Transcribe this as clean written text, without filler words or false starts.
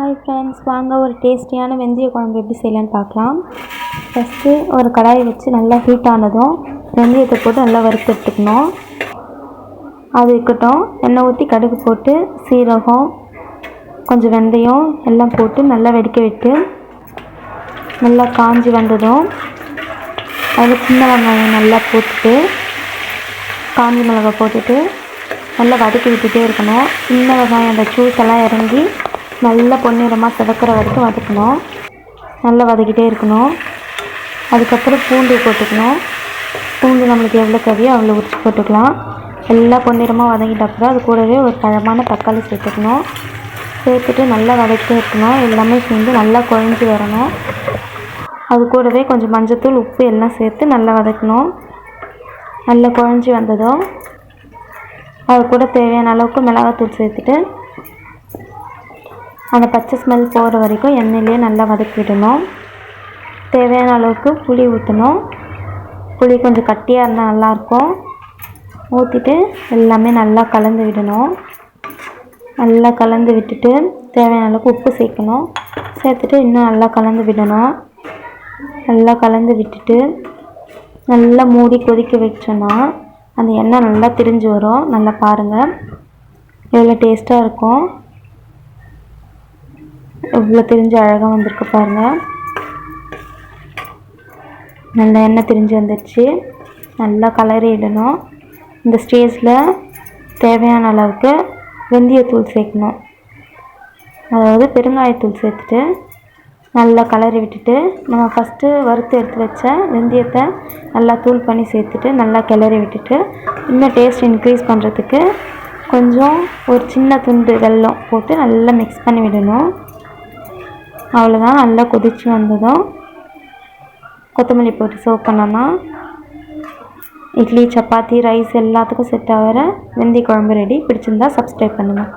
Hi friends, வாங்க ஒரு டேஸ்டியான வெந்தய குழம்பு எப்படி செய்யலான்னு பார்க்கலாம். ஃபஸ்ட்டு ஒரு கடாயை வச்சு நல்லா ஹீட் ஆனதும் வெந்தயத்தை போட்டு நல்லா வறுத்து எடுத்துக்கணும். அது இருக்கட்டும். எண்ணெய் ஊற்றி கடுகு போட்டு சீரகம் கொஞ்சம் வெந்தயம் எல்லாம் போட்டு நல்லா வெடிக்க விட்டு நல்லா காஞ்சி வந்ததும் அதில் சின்ன வெங்காயம் நல்லா போட்டுட்டு காஞ்சி மிளகாய் போட்டுட்டு நல்லா வதக்கி விட்டுட்டே இருக்கணும். சின்ன வெங்காயம் அந்த ஜூஸ் எல்லாம் இறங்கி நல்லா பொன்னிறமாக செவக்கிற வரைக்கும் வதக்கணும். நல்லா வதக்கிட்டே இருக்கணும். அதுக்கப்புறம் பூண்டு போட்டுக்கணும். பூண்டு நம்மளுக்கு எவ்வளோ தேவையோ அவ்வளோ உரிச்சு போட்டுக்கலாம். எல்லாம் பொன்னிறமாக வதக்கிட்ட அப்புறம் அது கூடவே ஒரு பழமான தக்காளி சேர்த்துக்கணும். சேர்த்துட்டு நல்லா வதக்கிட்டே இருக்கணும். எல்லாமே சேர்ந்து நல்லா குழஞ்சி வரணும். அது கூடவே கொஞ்சம் மஞ்சத்தூள் உப்பு எல்லாம் சேர்த்து நல்லா வதக்கணும். நல்லா குழஞ்சி வந்ததும் அது கூட தேவையான அளவுக்கு மிளகாத்தூள் சேர்த்துட்டு அந்த பச்சை ஸ்மெல் போகிற வரைக்கும் எண்ணெயிலே நல்லா வதக்கி விடணும். தேவையான அளவுக்கு புளி ஊற்றணும். புளி கொஞ்சம் கட்டியாக இருந்தால் நல்லாயிருக்கும். ஊற்றிட்டு எல்லாமே நல்லா கலந்து விடணும். நல்லா கலந்து விட்டுட்டு தேவையான அளவுக்கு உப்பு சேர்க்கணும். சேர்த்துட்டு இன்னும் நல்லா கலந்து விடணும். நல்லா கலந்து விட்டுட்டு நல்லா மூடி கொதிக்க வச்சோன்னா அந்த எண்ணெய் நல்லா திரிஞ்சு வரும். நல்லா பாருங்கள் எவ்வளோ டேஸ்ட்டாக இருக்கும். எவ்வளோ திரிஞ்சு அழகாக வந்திருக்கு பாருங்கள். நல்லா எண்ணெய் திரிஞ்சு வந்துடுச்சு. நல்லா கலரிடணும். இந்த ஸ்டேஜில் தேவையான அளவுக்கு வெந்தயத்தூள் சேர்க்கணும். அதாவது பெருங்காயத்தூள் சேர்த்துட்டு நல்லா கலரி விட்டுட்டு நம்ம ஃபஸ்ட்டு வறுத்து எடுத்து வச்ச வெந்தயத்தை நல்லா தூள் பண்ணி சேர்த்துட்டு நல்லா கிளறி விட்டுட்டு இன்னும் டேஸ்ட் இன்க்ரீஸ் பண்ணுறதுக்கு கொஞ்சம் ஒரு சின்ன துண்டு வெல்லம் போட்டு நல்லா மிக்ஸ் பண்ணி விடணும். அவ்வளோதான். நல்லா கொதிச்சு வந்ததும் கொத்தமல்லி போட்டு சர்வ் பண்ணோன்னா இட்லி, சப்பாத்தி, ரைஸ் எல்லாத்துக்கும் செட் ஆகிற வெந்தய குழம்பு ரெடி. பிடிச்சிருந்தா சப்ஸ்கிரைப் பண்ணுங்கள்.